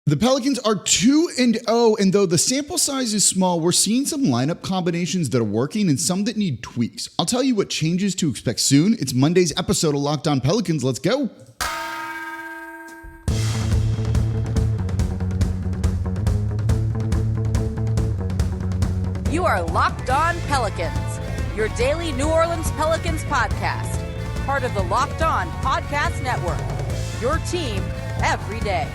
The Pelicans are 2-0, and though the sample size is small, we're seeing some lineup combinations that are working and some that need tweaks. I'll tell you what changes to expect soon. It's Monday's episode of Locked On Pelicans. Let's go. You are Locked On Pelicans, your daily New Orleans Pelicans podcast, part of the Locked On Podcast Network, your team every day.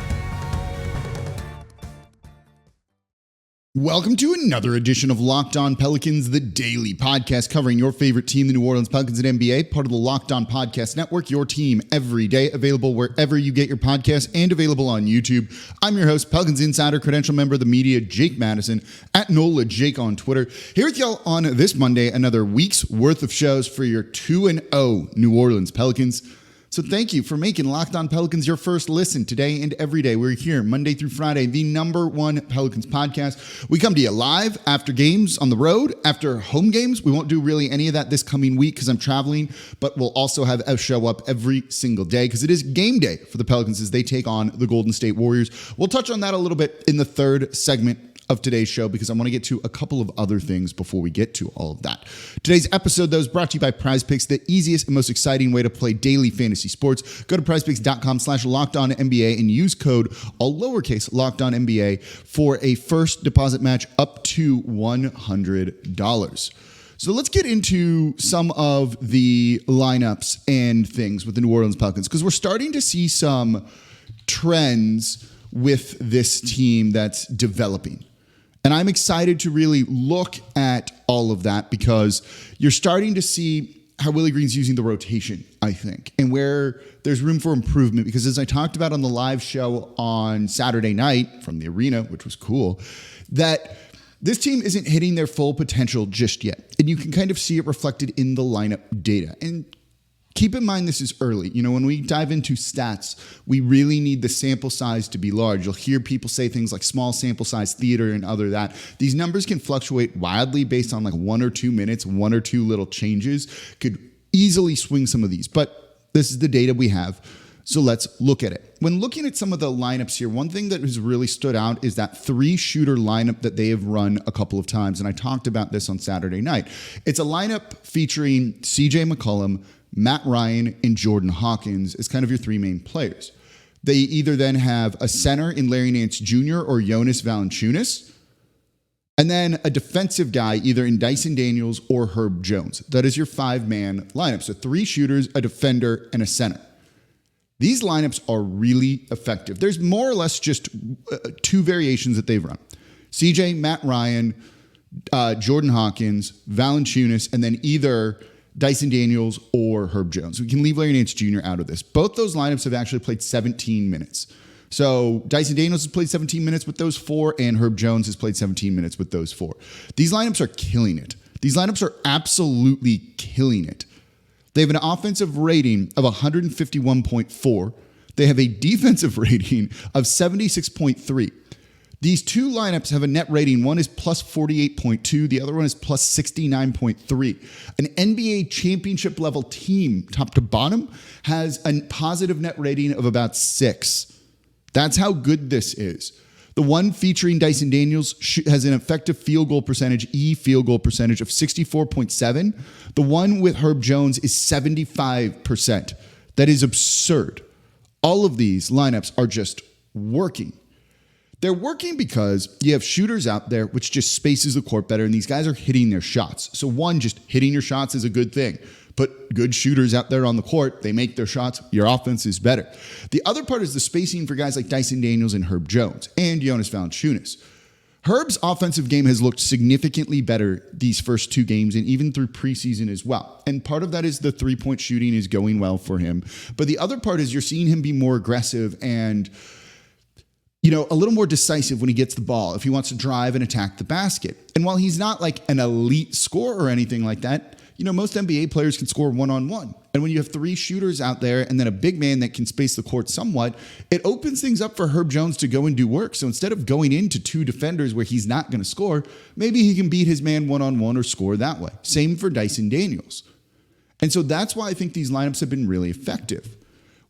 Welcome to another edition of Locked On Pelicans, the daily podcast covering your favorite team, the New Orleans Pelicans and NBA, part of the Locked On Podcast Network, your team every day, available wherever you get your podcasts and available on YouTube. I'm your host, Pelicans Insider, credential member of the media, Jake Madison, at NOLA Jake on Twitter. Here with y'all on this Monday, another week's worth of shows for your 2-0 New Orleans Pelicans. So thank you for making Locked On Pelicans your first listen today and every day. We're here Monday through Friday, the number one Pelicans podcast. We come to you live after games on the road, after home games. We won't do really any of that this coming week because I'm traveling, but we'll also have a show up every single day because it is game day for the Pelicans as they take on the Golden State Warriors. We'll touch on that a little bit in the third segment of today's show because I want to get to a couple of other things before we get to all of that. Today's episode, though, is brought to you by PrizePicks, the easiest and most exciting way to play daily fantasy sports. Go to prizepicks.com/LockedOnNBA and use code all lowercase LockedOnNBA for a first deposit match up to $100. So let's get into some of the lineups and things with the New Orleans Pelicans because we're starting to see some trends with this team that's developing. And I'm excited to really look at all of that because you're starting to see how Willie Green's using the rotation, I think, and where there's room for improvement. Because as I talked about on the live show on Saturday night from the arena, which was cool, that this team isn't hitting their full potential just yet. And you can kind of see it reflected in the lineup data. And keep in mind, this is early. You know, when we dive into stats, we really need the sample size to be large. You'll hear people say things like small sample size theater and other that. These numbers can fluctuate wildly based on like 1 or 2 minutes, 1 or 2 little changes could easily swing some of these. But this is the data we have. So let's look at it. When looking at some of the lineups here, one thing that has really stood out is that 3-shooter lineup that they have run a couple of times. And I talked about this on Saturday night. It's a lineup featuring CJ McCollum, Matt Ryan, and Jordan Hawkins as kind of your 3 main players. They either then have a center in Larry Nance Jr. or Jonas Valanciunas, and then a defensive guy either in Dyson Daniels or Herb Jones. That is your 5-man lineup. So 3 shooters, a defender, and a center. These lineups are really effective. There's more or less just 2 variations that they've run. CJ, Matt Ryan, Jordan Hawkins, Valanciunas, and then either Dyson Daniels or Herb Jones. We can leave Larry Nance Jr. out of this. Both those lineups have actually played 17 minutes. So Dyson Daniels has played 17 minutes with those 4, and Herb Jones has played 17 minutes with those 4. These lineups are killing it. These lineups are absolutely killing it. They have an offensive rating of 151.4. They have a defensive rating of 76.3. These 2 lineups have a net rating. One is plus 48.2. The other one is plus 69.3. An NBA championship level team, top to bottom, has a positive net rating of about 6. That's how good this is. The one featuring Dyson Daniels has an effective field goal percentage, field goal percentage of 64.7. The one with Herb Jones is 75%. That is absurd. All of these lineups are just working. They're working because you have shooters out there, which just spaces the court better, and these guys are hitting their shots. So one, just hitting your shots is a good thing. Put good shooters out there on the court, they make their shots, your offense is better. The other part is the spacing for guys like Dyson Daniels and Herb Jones and Jonas Valanciunas. Herb's offensive game has looked significantly better these first 2 games and even through preseason as well. And part of that is the 3-point shooting is going well for him. But the other part is you're seeing him be more aggressive and a little more decisive when he gets the ball, if he wants to drive and attack the basket. And while he's not like an elite scorer or anything like that, most NBA players can score one-on-one. And when you have 3 shooters out there and then a big man that can space the court somewhat, it opens things up for Herb Jones to go and do work. So instead of going into 2 defenders where he's not going to score, maybe he can beat his man one-on-one or score that way. Same for Dyson Daniels. And so that's why I think these lineups have been really effective.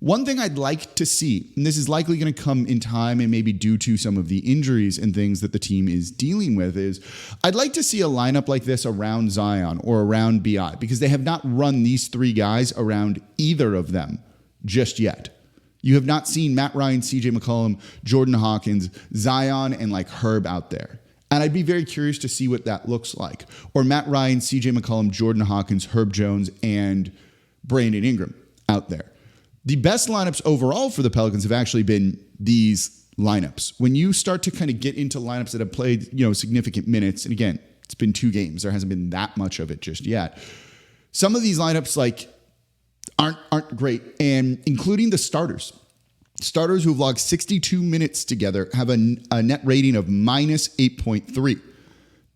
One thing I'd like to see, and this is likely going to come in time and maybe due to some of the injuries and things that the team is dealing with, is I'd like to see a lineup like this around Zion or around BI, because they have not run these three guys around either of them just yet. You have not seen Matt Ryan, CJ McCollum, Jordan Hawkins, Zion, and like Herb out there. And I'd be very curious to see what that looks like. Or Matt Ryan, CJ McCollum, Jordan Hawkins, Herb Jones, and Brandon Ingram out there. The best lineups overall for the Pelicans have actually been these lineups. When you start to kind of get into lineups that have played, significant minutes, and again, it's been 2 games. There hasn't been that much of it just yet. Some of these lineups aren't great, and including the starters. Starters who've logged 62 minutes together have a net rating of minus 8.3.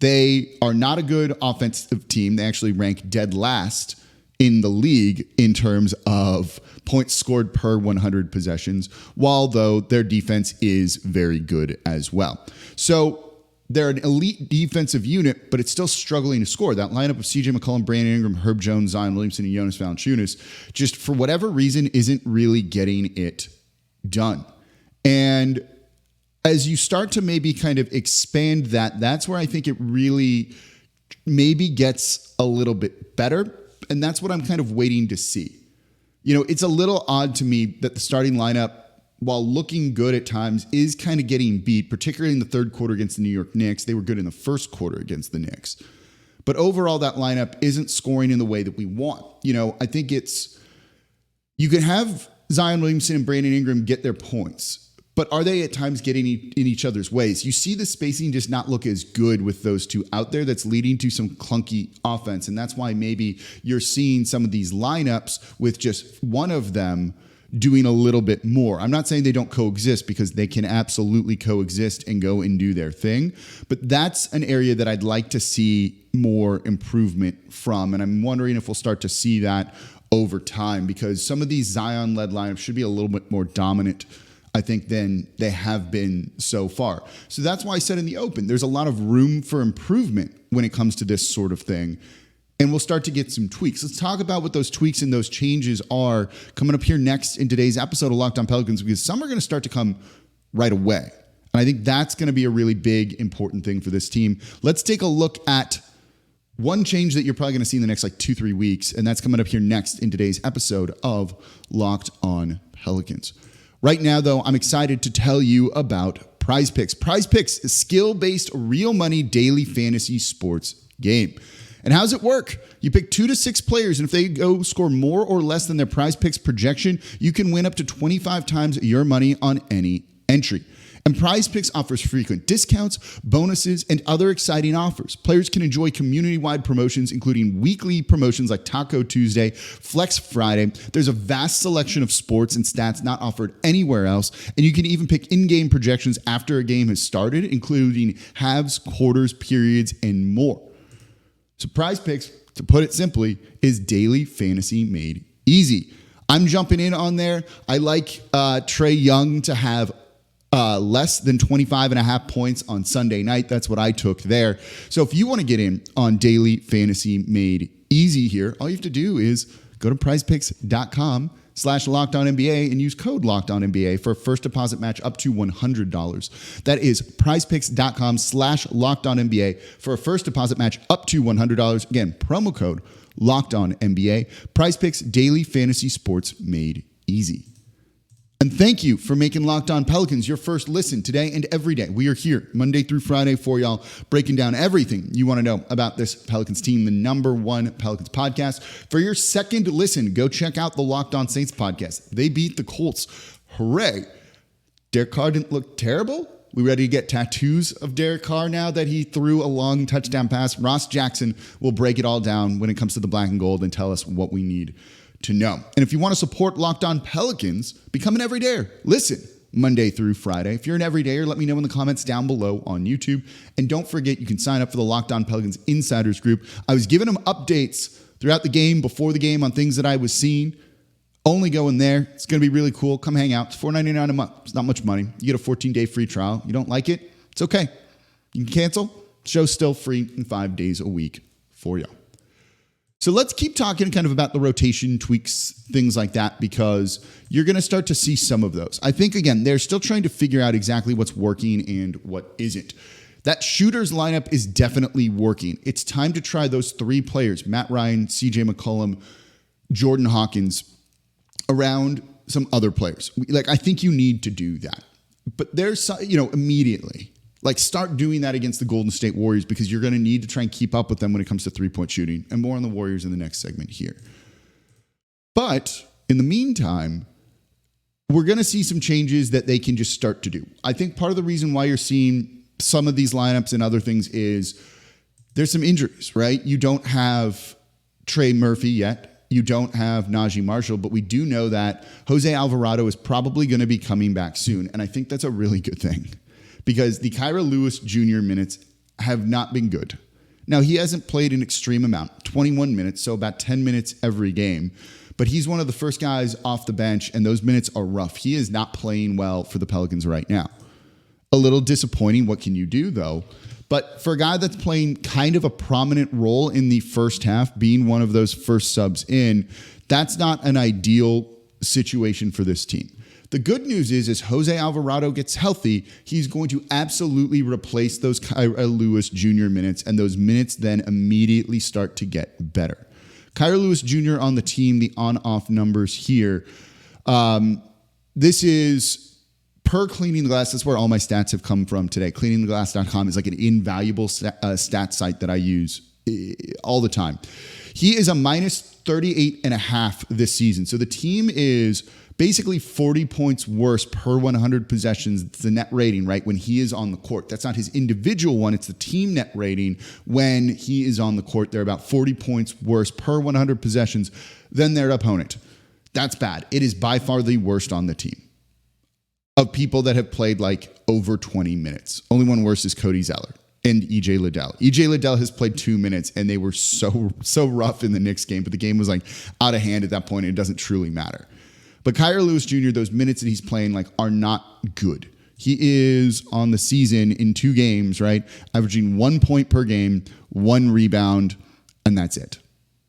They are not a good offensive team. They actually rank dead last in the league in terms of points scored per 100 possessions, while though their defense is very good as well. So they're an elite defensive unit, but it's still struggling to score. That lineup of CJ McCollum, Brandon Ingram, Herb Jones, Zion Williamson, and Jonas Valanciunas just for whatever reason isn't really getting it done. And as you start to maybe kind of expand that, that's where I think it really maybe gets a little bit better. And that's what I'm kind of waiting to see. It's a little odd to me that the starting lineup, while looking good at times, is kind of getting beat, particularly in the third quarter against the New York Knicks. They were good in the first quarter against the Knicks. But overall, that lineup isn't scoring in the way that we want. I think you can have Zion Williamson and Brandon Ingram get their points, but are they at times getting in each other's ways? You see the spacing just not look as good with those two out there. That's leading to some clunky offense. And that's why maybe you're seeing some of these lineups with just one of them doing a little bit more. I'm not saying they don't coexist, because they can absolutely coexist and go and do their thing. But that's an area that I'd like to see more improvement from. And I'm wondering if we'll start to see that over time, because some of these Zion-led lineups should be a little bit more dominant, I think, than they have been so far. So that's why I said in the open, there's a lot of room for improvement when it comes to this sort of thing. And we'll start to get some tweaks. Let's talk about what those tweaks and those changes are coming up here next in today's episode of Locked On Pelicans, because some are going to start to come right away. And I think that's going to be a really big, important thing for this team. Let's take a look at one change that you're probably going to see in the next 2-3 weeks, and that's coming up here next in today's episode of Locked On Pelicans. Right now, though, I'm excited to tell you about PrizePicks. PrizePicks is skill-based, real money daily fantasy sports game. And how does it work? You pick 2 to 6 players, and if they go score more or less than their PrizePicks projection, you can win up to 25 times your money on any entry. And PrizePicks offers frequent discounts, bonuses, and other exciting offers. Players can enjoy community-wide promotions, including weekly promotions like Taco Tuesday, Flex Friday. There's a vast selection of sports and stats not offered anywhere else. And you can even pick in-game projections after a game has started, including halves, quarters, periods, and more. So PrizePicks, to put it simply, is daily fantasy made easy. I'm jumping in on there. I like Trae Young to have less than 25.5 points on Sunday night. That's what I took there. So if you want to get in on daily fantasy made easy here, all you have to do is go to prizepicks.com/LockedOnNBA and use code LockedOnNBA for a first deposit match up to $100. That is prizepicks.com/LockedOnNBA for a first deposit match up to $100. Again, promo code LockedOnNBA. PrizePicks, daily fantasy sports made easy. And thank you for making Locked On Pelicans your first listen today and every day. We are here Monday through Friday for y'all, breaking down everything you want to know about this Pelicans team, the Number One Pelicans podcast. For your second listen, go check out the Locked On Saints podcast. They beat the Colts. Hooray. Derek Carr didn't look terrible. We ready to get tattoos of Derek Carr now that he threw a long touchdown pass? Ross Jackson will break it all down when it comes to the black and gold and tell us what we need to know. And if you want to support Locked On Pelicans, become an everydayer. Listen Monday through Friday. If you're an everydayer, let me know in the comments down below on YouTube. And don't forget, you can sign up for the Locked On Pelicans Insiders group. I was giving them updates throughout the game, before the game, on things that I was seeing. Only go in there. It's going to be really cool. Come hang out. It's $4.99 a month. It's not much money. You get a 14-day free trial. You don't like it? It's okay. You can cancel. The show's still free and 5 days a week for you. So let's keep talking kind of about the rotation tweaks, things like that, because you're going to start to see some of those. I think, again, they're still trying to figure out exactly what's working and what isn't. That shooters lineup is definitely working. It's time to try those three players, Matt Ryan, CJ McCollum, Jordan Hawkins, around some other players. Like, I think you need to do that. But there's, immediately, like, start doing that against the Golden State Warriors, because you're going to need to try and keep up with them when it comes to three-point shooting, and more on the Warriors in the next segment here. But in the meantime, we're going to see some changes that they can just start to do. I think part of the reason why you're seeing some of these lineups and other things is there's some injuries, right? You don't have Trey Murphy yet. You don't have Najee Marshall, but we do know that Jose Alvarado is probably going to be coming back soon. And I think that's a really good thing, because the Kyra Lewis Jr. minutes have not been good. Now, he hasn't played an extreme amount, 21 minutes, so about 10 minutes every game. But he's one of the first guys off the bench, and those minutes are rough. He is not playing well for the Pelicans right now. A little disappointing. What can you do, though? But for a guy that's playing kind of a prominent role in the first half, being one of those first subs in, that's not an ideal situation for this team. The good news is as Jose Alvarado gets healthy, he's going to absolutely replace those Kyra Lewis Jr. minutes, and those minutes then immediately start to get better. Kyra Lewis Jr. on the team, the on-off numbers here. This is per Cleaning the Glass. That's where all my stats have come from today. CleaningTheGlass.com is like an invaluable stat site that I use all the time. He is a minus 38.5 this season. So the team is basically 40 points worse per 100 possessions. It's the net rating, right? When he is on the court. That's not his individual one. It's the team net rating. When he is on the court, they're about 40 points worse per 100 possessions than their opponent. That's bad. It is by far the worst on the team of people that have played like over 20 minutes. Only one worse is Cody Zeller and EJ Liddell. EJ Liddell has played 2 minutes, and they were so rough in the Knicks game, but the game was like out of hand at that point, and it doesn't truly matter. But Kyra Lewis Jr., those minutes that he's playing like are not good. He is on the season in 2 games, right? Averaging 1 point per game, 1 rebound, and that's it.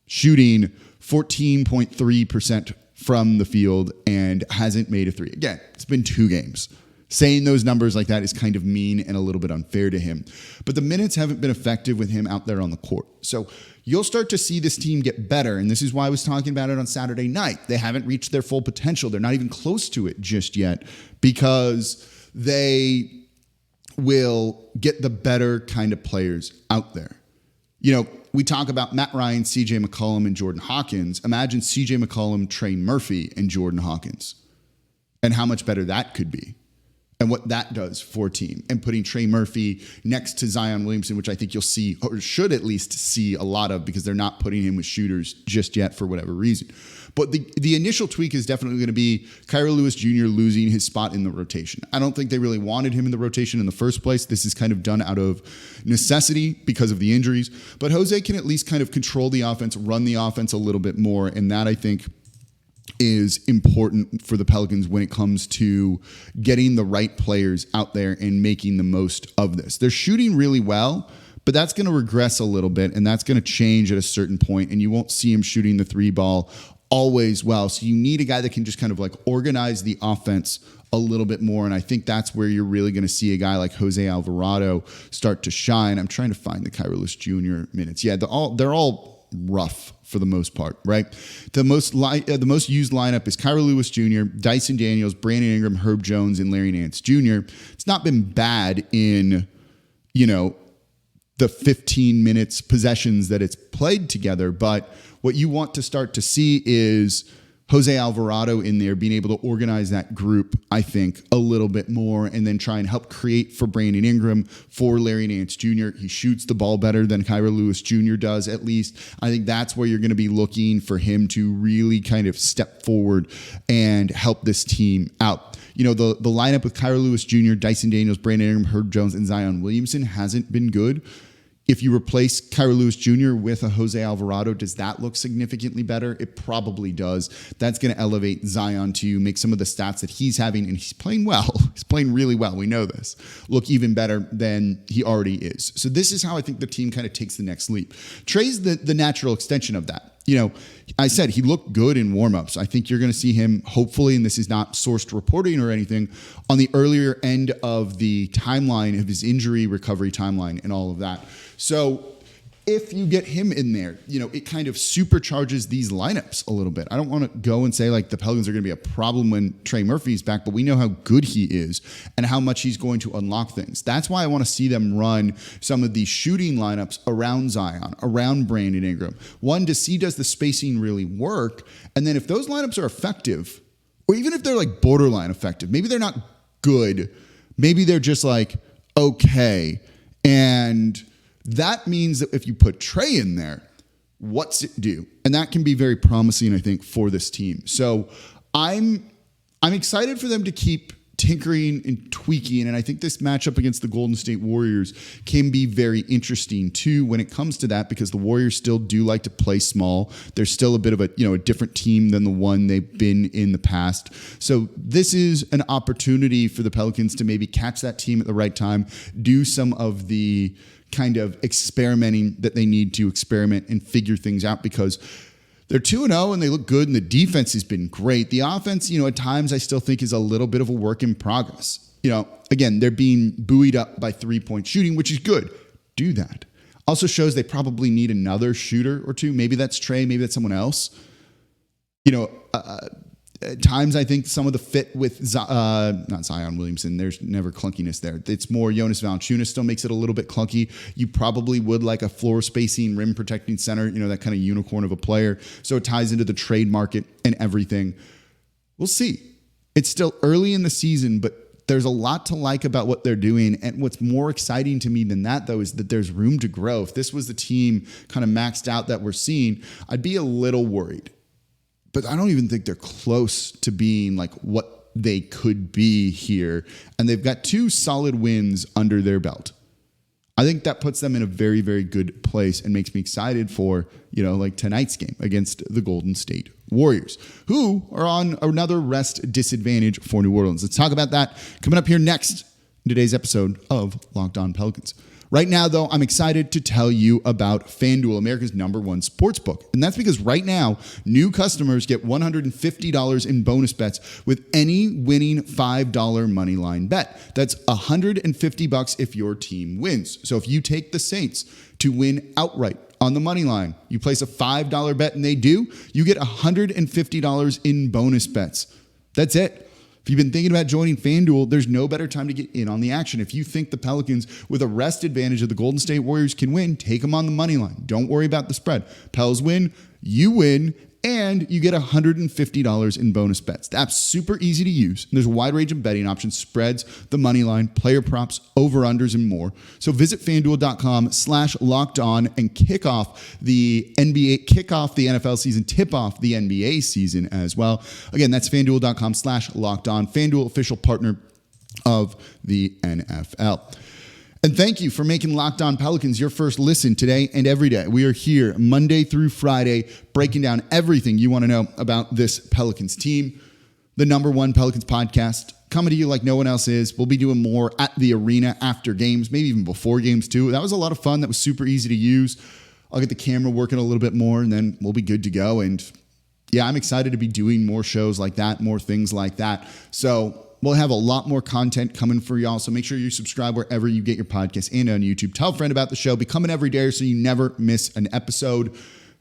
Shooting 14.3% from the field and hasn't made a 3. Again, it's been 2 games. Saying those numbers like that is kind of mean and a little bit unfair to him. But the minutes haven't been effective with him out there on the court. So you'll start to see this team get better. And this is why I was talking about it on Saturday night. They haven't reached their full potential. They're not even close to it just yet, because they will get the better kind of players out there. You know, we talk about Matt Ryan, CJ McCollum, and Jordan Hawkins. Imagine CJ McCollum, Trey Murphy, and Jordan Hawkins, and how much better that could be, and what that does for a team. And putting Trey Murphy next to Zion Williamson, which I think you'll see, or should at least see a lot of, because they're not putting him with shooters just yet for whatever reason. But the initial tweak is definitely going to be Kyra Lewis Jr. losing his spot in the rotation. I don't think they really wanted him in the rotation in the first place. This is kind of done out of necessity because of the injuries. But Jose can at least kind of control the offense, run the offense a little bit more. And that, I think, is important for the Pelicans when it comes to getting the right players out there and making the most of this. They're shooting really well, but that's going to regress a little bit, and that's going to change at a certain point, and you won't see him shooting the 3 ball always well. So you need a guy that can just kind of like organize the offense a little bit more, and I think that's where you're really going to see a guy like Jose Alvarado start to shine. I'm trying to find the Kyra Lewis Jr. minutes. Yeah, they're all rough for the most part, right? The most used lineup is Kyra Lewis Jr., Dyson Daniels, Brandon Ingram, Herb Jones, and Larry Nance Jr. It's not been bad in, the 15 minutes possessions that it's played together, but what you want to start to see is Jose Alvarado in there being able to organize that group, I think, a little bit more, and then try and help create for Brandon Ingram, for Larry Nance Jr. He shoots the ball better than Kyra Lewis Jr. does, at least. I think that's where you're going to be looking for him to really kind of step forward and help this team out. The lineup with Kyra Lewis Jr., Dyson Daniels, Brandon Ingram, Herb Jones, and Zion Williamson hasn't been good. If you replace Kyra Lewis Jr. with a Jose Alvarado, does that look significantly better? It probably does. That's going to elevate Zion to make some of the stats that he's having, and he's playing well. He's playing really well. We know this. Look even better than he already is. So this is how I think the team kind of takes the next leap. Trey's the natural extension of that. You know, I said he looked good in warmups. I think you're going to see him, hopefully, and this is not sourced reporting or anything, on the earlier end of the timeline of his injury recovery timeline and all of that. So if you get him in there, you know, it kind of supercharges these lineups a little bit. I don't want to go and say like the Pelicans are going to be a problem when Trey Murphy's back, but we know how good he is and how much he's going to unlock things. That's why I want to see them run some of these shooting lineups around Zion, around Brandon Ingram. One, to see does the spacing really work? And then if those lineups are effective, or even if they're like borderline effective, maybe they're not good, maybe they're just like, okay. And that means that if you put Trey in there, what's it do? And that can be very promising, I think, for this team. So I'm excited for them to keep tinkering and tweaking. And I think this matchup against the Golden State Warriors can be very interesting too when it comes to that, because the Warriors still do like to play small. They're still a bit of a different team than the one they've been in the past. So this is an opportunity for the Pelicans to maybe catch that team at the right time, do some of the kind of experimenting that they need to experiment and figure things out, because they're 2-0 and they look good and the defense has been great. The offense, at times I still think is a little bit of a work in progress. Again, they're being buoyed up by 3-point shooting, which is good. Do that. Also shows they probably need another shooter or two. Maybe that's Trey, maybe that's someone else. At times, I think some of the fit with not Zion Williamson, there's never clunkiness there. It's more Jonas Valanciunas still makes it a little bit clunky. You probably would like a floor spacing, rim protecting center, that kind of unicorn of a player. So it ties into the trade market and everything. We'll see. It's still early in the season, but there's a lot to like about what they're doing. And what's more exciting to me than that, though, is that there's room to grow. If this was the team kind of maxed out that we're seeing, I'd be a little worried. But I don't even think they're close to being like what they could be here. And they've got 2 solid wins under their belt. I think that puts them in a very, very good place and makes me excited for, like tonight's game against the Golden State Warriors, who are on another rest disadvantage for New Orleans. Let's talk about that coming up here next in today's episode of Locked On Pelicans. Right now, though, I'm excited to tell you about FanDuel, America's #1 sportsbook. And that's because right now, new customers get $150 in bonus bets with any winning $5 moneyline bet. That's $150 if your team wins. So if you take the Saints to win outright on the money line, you place a $5 bet and they do, you get $150 in bonus bets. That's it. If you've been thinking about joining FanDuel, there's no better time to get in on the action. If you think the Pelicans, with a rest advantage of the Golden State Warriors, can win, take them on the money line. Don't worry about the spread. Pels win, you win, and you get $150 in bonus bets. The app's super easy to use. There's a wide range of betting options, spreads, the money line, player props, over-unders, and more. So visit FanDuel.com/lockedon and kick off the NFL season, tip off the NBA season as well. Again, that's FanDuel.com/lockedon, FanDuel official partner of the NFL. And thank you for making Locked On Pelicans your first listen today and every day. We are here Monday through Friday, breaking down everything you want to know about this Pelicans team. The #1 Pelicans podcast, coming to you like no one else is. We'll be doing more at the arena after games, maybe even before games too. That was a lot of fun. That was super easy to use. I'll get the camera working a little bit more, and then we'll be good to go. And yeah, I'm excited to be doing more shows like that, more things like that. So we'll have a lot more content coming for y'all, so make sure you subscribe wherever you get your podcasts and on YouTube. Tell a friend about the show. Become an everydayer so you never miss an episode.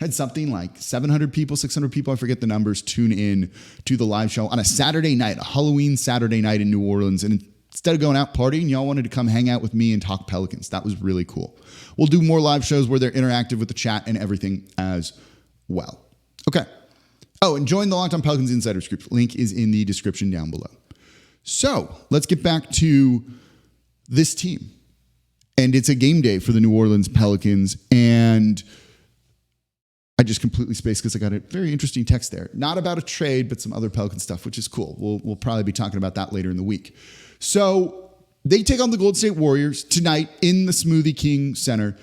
Had something like 700 people, 600 people, I forget the numbers, tune in to the live show on a Saturday night, a Halloween Saturday night in New Orleans. And instead of going out partying, y'all wanted to come hang out with me and talk Pelicans. That was really cool. We'll do more live shows where they're interactive with the chat and everything as well. Okay. Oh, and join the Locked On Pelicans Insiders group. Link is in the description down below. So let's get back to this team. And it's a game day for the New Orleans Pelicans. And I just completely spaced because I got a very interesting text there. Not about a trade, but some other Pelican stuff, which is cool. We'll probably be talking about that later in the week. So they take on the Golden State Warriors tonight in the Smoothie King Center.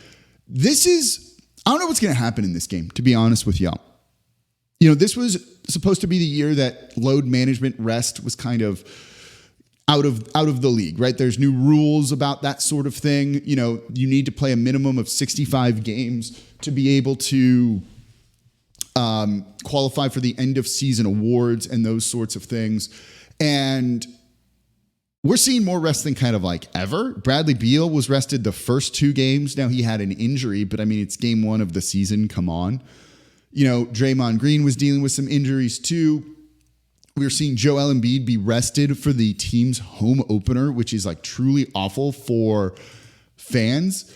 I don't know what's going to happen in this game, to be honest with y'all. This was supposed to be the year that load management rest was kind of out of the league, right? There's new rules about that sort of thing. You need to play a minimum of 65 games to be able to qualify for the end of season awards and those sorts of things. And we're seeing more rest than kind of like ever. Bradley Beal was rested the first 2 games. Now he had an injury, but I mean, it's game 1 of the season. Come on. Draymond Green was dealing with some injuries too. We were seeing Joel Embiid be rested for the team's home opener, which is like truly awful for fans.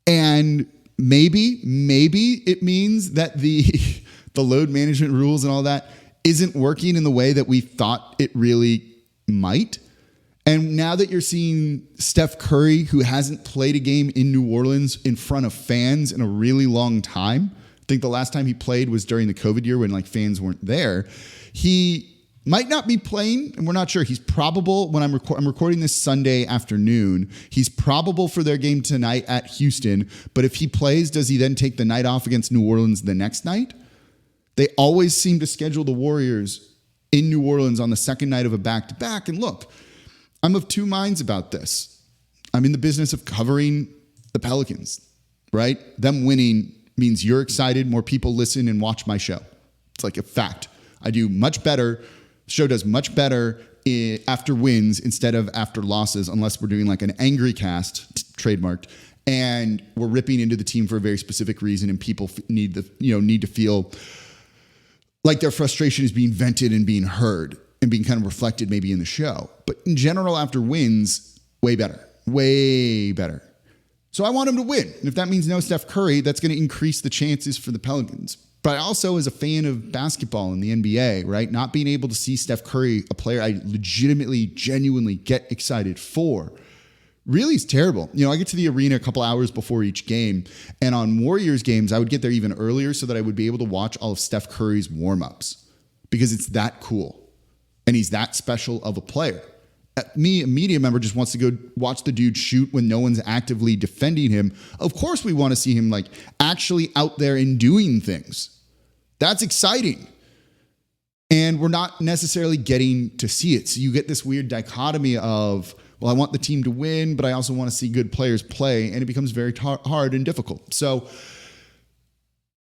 And maybe it means that the load management rules and all that isn't working in the way that we thought it really might. And now that you're seeing Steph Curry, who hasn't played a game in New Orleans in front of fans in a really long time, I think the last time he played was during the COVID year when like fans weren't there. He might not be playing, and we're not sure. He's probable when I'm recording this Sunday afternoon. He's probable for their game tonight at Houston. But if he plays, does he then take the night off against New Orleans the next night? They always seem to schedule the Warriors in New Orleans on the second night of a back-to-back. And look, I'm of 2 minds about this. I'm in the business of covering the Pelicans, right? Them winning means you're excited, more people listen and watch my show. It's like a fact. I do much better. The show does much better after wins instead of after losses, unless we're doing like an angry cast, trademarked, and we're ripping into the team for a very specific reason, and people need to feel like their frustration is being vented and being heard and being kind of reflected maybe in the show. But in general, after wins, way better. So I want him to win. And if that means no Steph Curry, that's going to increase the chances for the Pelicans. But I also, as a fan of basketball in the NBA, right, not being able to see Steph Curry, a player I legitimately, genuinely get excited for, really is terrible. I get to the arena a couple hours before each game, and on Warriors games, I would get there even earlier so that I would be able to watch all of Steph Curry's warm-ups because it's that cool, and he's that special of a player. Me, a media member, just wants to go watch the dude shoot when no one's actively defending him. Of course we want to see him like actually out there and doing things. That's exciting. And we're not necessarily getting to see it. So you get this weird dichotomy of, well, I want the team to win, but I also want to see good players play, and it becomes very hard and difficult. So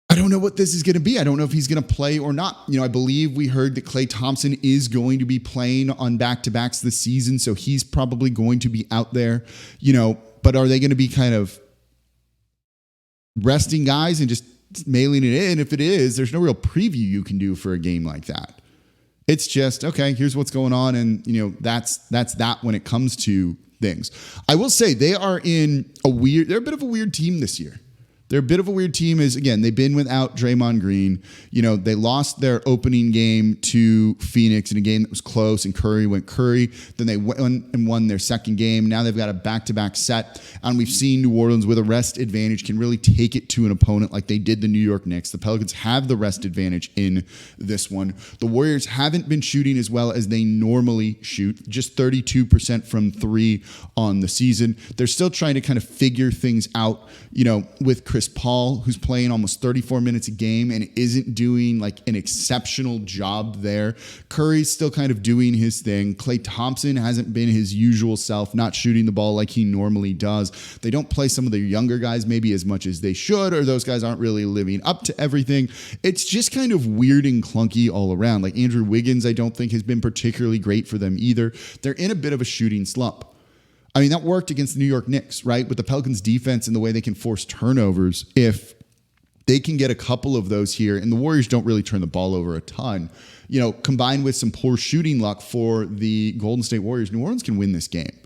I don't know what this is going to be. I don't know if he's going to play or not. I believe we heard that Klay Thompson is going to be playing on back-to-backs this season, so he's probably going to be out there, but are they going to be kind of resting guys and just mailing it in? If it is, there's no real preview you can do for a game like that. It's just, okay, here's what's going on, and that's that when it comes to things. I will say they're a bit of a weird team this year. They're a bit of a weird team is, again, they've been without Draymond Green. They lost their opening game to Phoenix in a game that was close, and Curry went Curry. Then they went and won their second game. Now they've got a back-to-back set, and we've seen New Orleans with a rest advantage can really take it to an opponent like they did the New York Knicks. The Pelicans have the rest advantage in this one. The Warriors haven't been shooting as well as they normally shoot, just 32% from 3 on the season. They're still trying to kind of figure things out, with Chris Paul, who's playing almost 34 minutes a game and isn't doing like an exceptional job there. Curry's still kind of doing his thing. Klay Thompson hasn't been his usual self, not shooting the ball like he normally does. They don't play some of the younger guys maybe as much as they should, or those guys aren't really living up to everything. It's just kind of weird and clunky all around. Like Andrew Wiggins, I don't think has been particularly great for them either. They're in a bit of a shooting slump. I mean, that worked against the New York Knicks, right? With the Pelicans defense and the way they can force turnovers. If they can get a couple of those here, and the Warriors don't really turn the ball over a ton, combined with some poor shooting luck for the Golden State Warriors, New Orleans can win this game.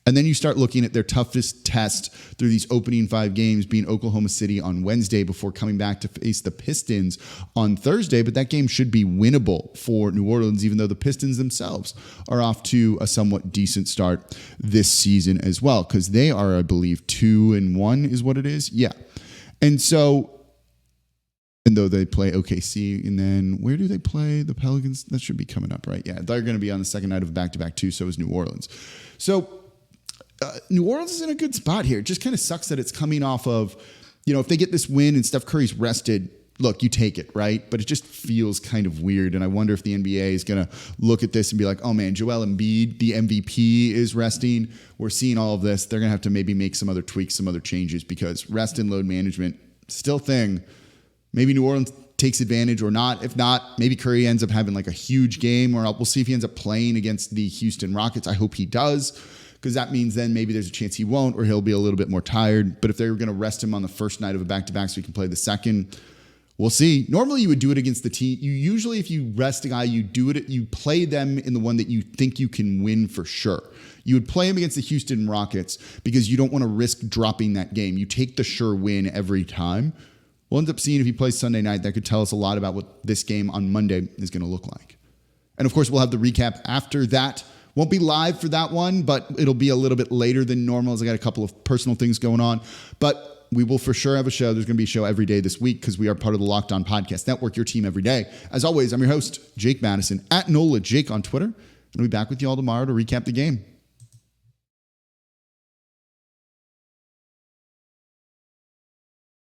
And then you start looking at their toughest test through these opening 5 games being Oklahoma City on Wednesday before coming back to face the Pistons on Thursday. But that game should be winnable for New Orleans, even though the Pistons themselves are off to a somewhat decent start this season as well, because they are, I believe, 2-1 is what it is. Yeah. And so, and though they play OKC, and then where do they play the Pelicans? That should be coming up, right? Yeah, they're going to be on the second night of back-to-back too, so is New Orleans. So New Orleans is in a good spot here. It just kind of sucks that it's coming off of, if they get this win and Steph Curry's rested, look, you take it, right? But it just feels kind of weird. And I wonder if the NBA is going to look at this and be like, oh man, Joel Embiid, the MVP, is resting. We're seeing all of this. They're going to have to maybe make some other tweaks, some other changes, because rest and load management, still thing. Maybe New Orleans takes advantage or not. If not, maybe Curry ends up having like a huge game, or we'll see if he ends up playing against the Houston Rockets. I hope he does, because that means then maybe there's a chance he won't, or he'll be a little bit more tired. But if they were going to rest him on the first night of a back-to-back so he can play the second, we'll see. Normally you would do it against the team. You usually, if you rest a guy, you play them in the one that you think you can win for sure. You would play him against the Houston Rockets because you don't want to risk dropping that game. You take the sure win every time. We'll end up seeing if he plays Sunday night. That could tell us a lot about what this game on Monday is going to look like. And of course, we'll have the recap after that. Won't be live for that one, but it'll be a little bit later than normal, as I got a couple of personal things going on. But we will for sure have a show. There's going to be a show every day this week because we are part of the Locked On Podcast Network, your team every day. As always, I'm your host, Jake Madison, at NOLA Jake on Twitter. And I'll be back with you all tomorrow to recap the game.